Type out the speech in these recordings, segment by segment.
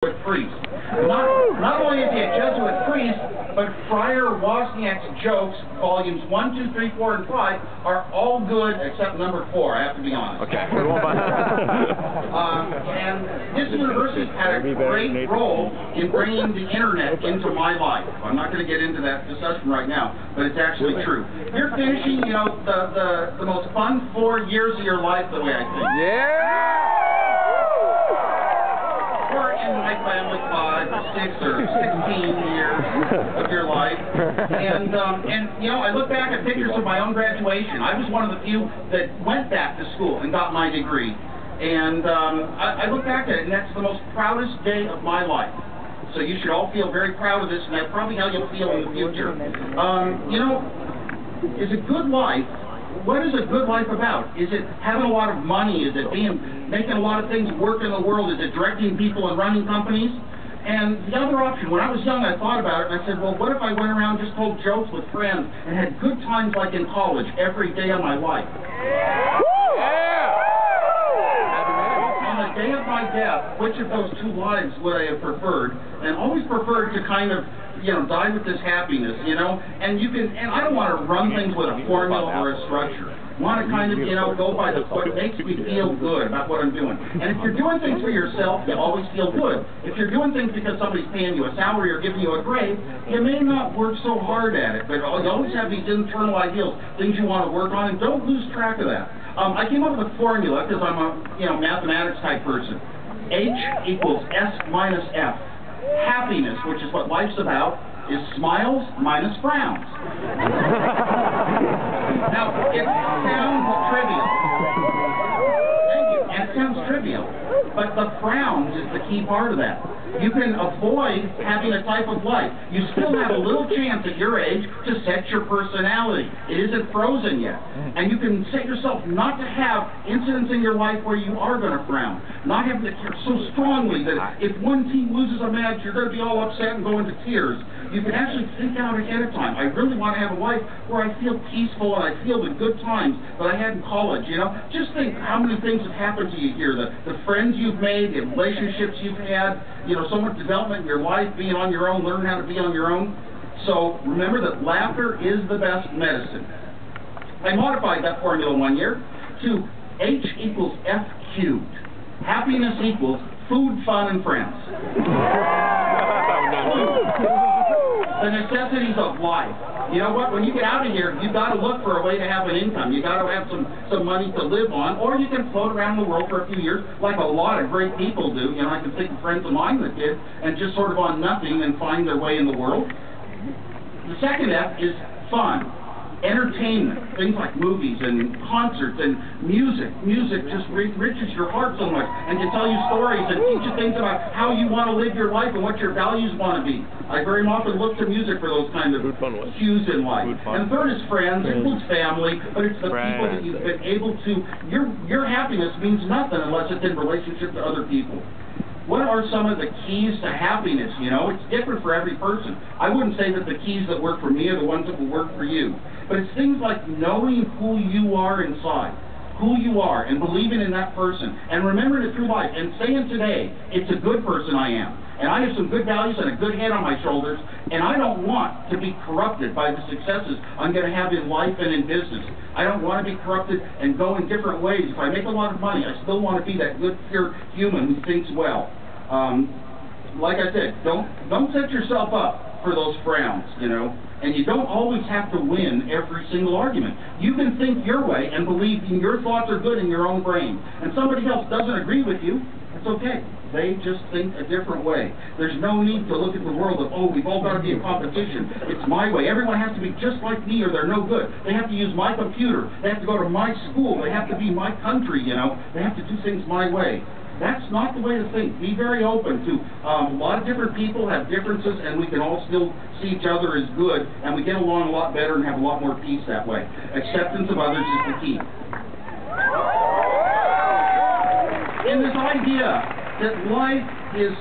priest. Not only is he a Jesuit priest, but Friar Wozniak's jokes, volumes 1, 2, 3, 4, and 5, are all good except number 4, I have to be honest. Okay. And this university had a great role in bringing the internet into my life. I'm not going to get into that discussion right now, but it's actually true. You're finishing, you know, the most fun 4 years of your life, the way I think. Yeah! Or in my family, 5 or 6 or 16 years of your life. And you know, I look back at pictures of my own graduation. I was one of the few that went back to school and got my degree. And I look back at it, and that's the most proudest day of my life. So you should all feel very proud of this, and that's probably how you'll feel in the future. You know, is a good life, what is a good life about? Is it having a lot of money? Is it making a lot of things work in the world? Is it directing people and running companies? And the other option, when I was young, I thought about it, and I said, well, what if I went around and just told jokes with friends and had good times like in college every day of my life? On the day of my death, which of those 2 lives would I have preferred? And always preferred to kind of, you know, die with this happiness, you know? And you can, and I don't want to run things with a formula or a structure. I want to kind of, you know, go by what makes me feel good about what I'm doing. And if you're doing things for yourself, you always feel good. If you're doing things because somebody's paying you a salary or giving you a grade, you may not work so hard at it, but you always have these internal ideals, things you want to work on, and don't lose track of that. I came up with a formula because I'm a, you know, mathematics type person. H equals S minus F. Happiness, which is what life's about, is smiles minus frowns. Now, it sounds trivial. Thank you. And it sounds trivial. But the frowns is the key part of that. You can avoid having a type of life. You still have a little chance at your age to set your personality. It isn't frozen yet. And you can set yourself not to have incidents in your life where you are going to frown. Not having to care so strongly that if one team loses a match, you're going to be all upset and go into tears. You can actually think out ahead of time. I really want to have a life where I feel peaceful and I feel the good times that I had in college, you know. Just think how many things have happened to you here. The friends you've made, the relationships you've had, you know, so much development in your life, being on your own, learning how to be on your own. So remember that laughter is the best medicine. I modified that formula one year to H equals F cubed. Happiness equals food, fun, and friends. The necessities of life. You know what? When you get out of here, you've got to look for a way to have an income. You've got to have some money to live on, or you can float around the world for a few years, like a lot of great people do. You know, I can think of friends of mine that did, and just sort of on nothing and find their way in the world. The second F is fun. Entertainment, things like movies and concerts and music. Music just enriches your heart so much and can tell you stories and teach you things about how you want to live your life and what your values want to be. I very often look to music for those kinds of cues in life. And third is friends. It includes family, but it's the people that you've been able to. Your happiness means nothing unless it's in relationship to other people. What are some of the keys to happiness? You know, it's different for every person. I wouldn't say that the keys that work for me are the ones that will work for you. But it's things like knowing who you are inside, who you are, and believing in that person, and remembering it through life, and saying today, it's a good person I am. And I have some good values and a good head on my shoulders, and I don't want to be corrupted by the successes I'm going to have in life and in business. I don't want to be corrupted and go in different ways. If I make a lot of money, I still want to be that good, pure human who thinks well. Like I said, don't set yourself up for those frowns, you know, and you don't always have to win every single argument. You can think your way and believe your thoughts are good in your own brain, and somebody else doesn't agree with you, it's okay. They just think a different way. There's no need to look at the world of, oh, we've all got to be in competition. It's my way. Everyone has to be just like me or they're no good. They have to use my computer. They have to go to my school. They have to be my country, you know. They have to do things my way. That's not the way to think. Be very open to a lot of different people have differences, and we can all still see each other as good, and we get along a lot better and have a lot more peace that way. Acceptance of others is the key. In this idea that life is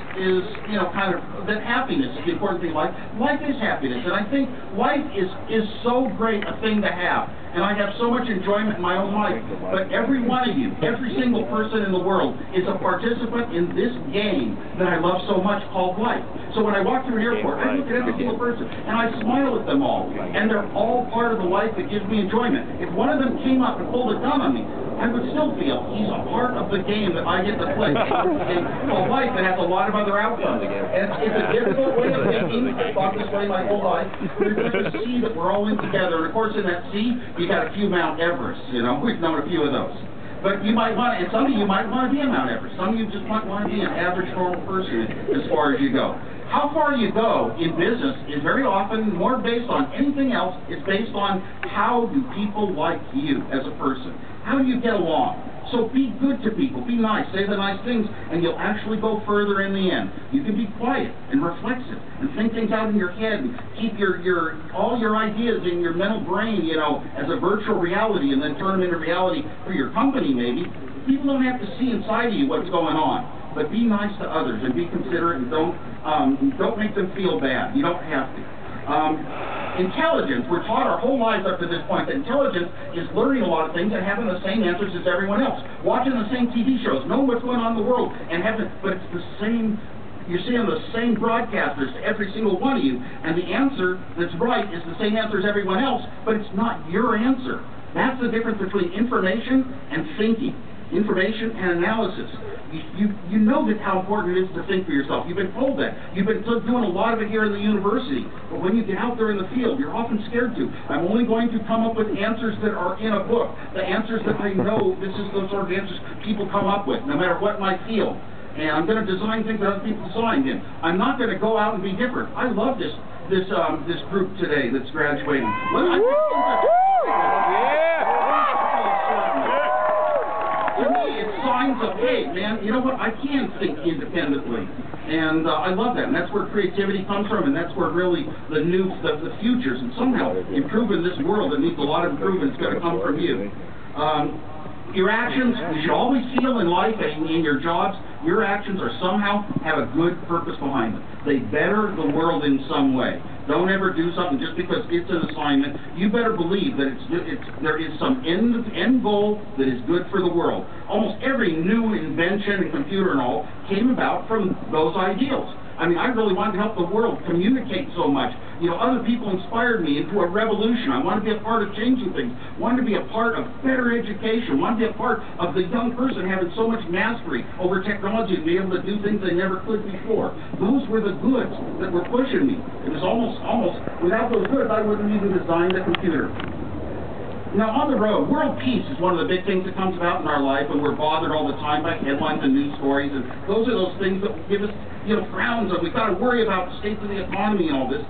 you know, kind of, that happiness is the important thing in life. Life is happiness, and I think life is so great a thing to have. and I have so much enjoyment in my own life. But every one of you, every single person in the world is a participant in this game that I love so much called life. So when I walk through an airport, I look at every single person, and I smile at them all, and they're all part of the life that gives me enjoyment. If one of them came up and pulled a gun on me, I would still feel he's a part of the game that I get to play. Called life that has a lot of other outcomes. And it's a difficult way of thinking. I've thought this way my whole life. But it's a sea that we're all in together. And of course, in that sea, you got a few Mount Everests. You know, we've known a few of those. But you might want, and some of you might want to be a Mount Everest. Some of you just might want to be an average, normal person as far as you go. How far you go in business is very often more based on anything else. It's based on how do people like you as a person. How do you get along? So be good to people, be nice, say the nice things, and you'll actually go further in the end. You can be quiet and reflexive and think things out in your head and keep all your ideas in your mental brain, you know, as a virtual reality, and then turn them into reality for your company maybe. People don't have to see inside of you what's going on. But be nice to others and be considerate, and don't make them feel bad. You don't have to. Intelligence, we're taught our whole lives up to this point that intelligence is learning a lot of things and having the same answers as everyone else. Watching the same TV shows, knowing what's going on in the world, and but it's the same, you're seeing the same broadcasters to every single one of you, and the answer that's right is the same answer as everyone else, but it's not your answer. That's the difference between information and thinking. Information and analysis. You know that how important it is to think for yourself. You've been told that. You've been doing a lot of it here in the university. But when you get out there in the field, you're often scared to. I'm only going to come up with answers that are in a book. The answers that I know, this is the sort of answers people come up with, no matter what my field. And I'm going to design things that other people designed in. I'm not going to go out and be different. I love this group today that's graduating. To me, it's signs of, hey, man, you know what, I can think independently. And I love that, and that's where creativity comes from, and that's where really the futures, and somehow improving this world that needs a lot of improvement is going to come from you. Your actions, you should always feel in life and in your jobs, your actions are somehow have a good purpose behind them. They better the world in some way. Don't ever do something just because it's an assignment. You better believe that there is some end goal that is good for the world. Almost every new invention and computer and all came about from those ideals. I mean, I really wanted to help the world communicate so much. You know, other people inspired me into a revolution. I wanted to be a part of changing things. Wanted to be a part of better education. Wanted to be a part of the young person having so much mastery over technology and be able to do things they never could before. Those were the goods that were pushing me. It was almost, without those goods, I wouldn't even design the computer. Now, on the road, world peace is one of the big things that comes about in our life, and we're bothered all the time by headlines and news stories, and those are those things that give us, you know, frowns, and we've got to worry about the state of the economy and all this.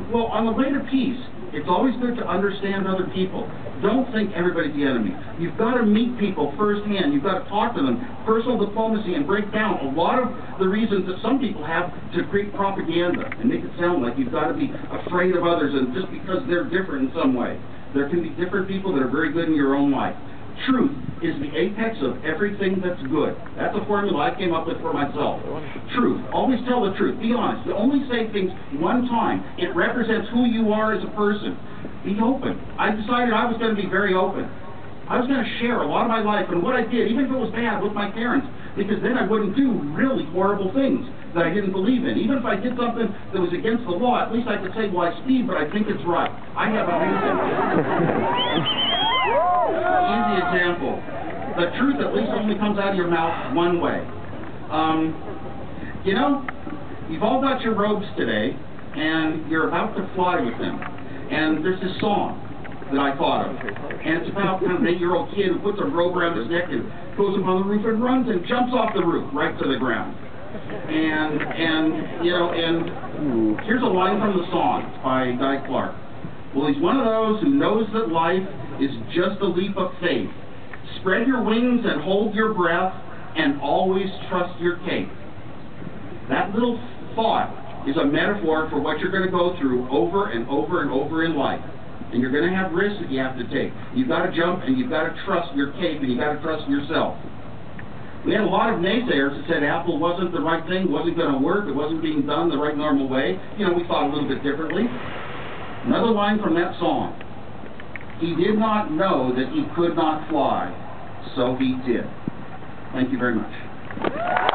Well, on the way to peace, it's always good to understand other people. Don't think everybody's the enemy. You've got to meet people firsthand. You've got to talk to them. Personal diplomacy and break down a lot of the reasons that some people have to create propaganda and make it sound like you've got to be afraid of others and just because they're different in some way. There can be different people that are very good in your own life. Truth is the apex of everything that's good. That's a formula I came up with for myself. Truth. Always tell the truth. Be honest. You only say things one time. It represents who you are as a person. Be open. I decided I was going to be very open. I was going to share a lot of my life and what I did, even if it was bad, with my parents, because then I wouldn't do really horrible things that I didn't believe in. Even if I did something that was against the law, at least I could say, well, I Steve, but I think it's right. I have a reason. Easy example. The truth at least only comes out of your mouth one way. You know, you've all got your robes today, and you're about to fly with them. And there's this song that I thought of. And it's about kind of an 8-year-old kid who puts a robe around his neck and goes up on the roof and runs and jumps off the roof right to the ground. And you know, and here's a line from the song by Clara. Well, he's one of those who knows that life is just a leap of faith. Spread your wings and hold your breath and always trust your cape. That little thought is a metaphor for what you're going to go through over and over and over in life. And you're going to have risks that you have to take. You've got to jump, and you've got to trust your cape, and you've got to trust yourself. We had a lot of naysayers that said Apple wasn't the right thing, wasn't going to work, it wasn't being done the right normal way. You know, we thought a little bit differently. Another line from that song. He did not know that he could not fly, so he did. Thank you very much.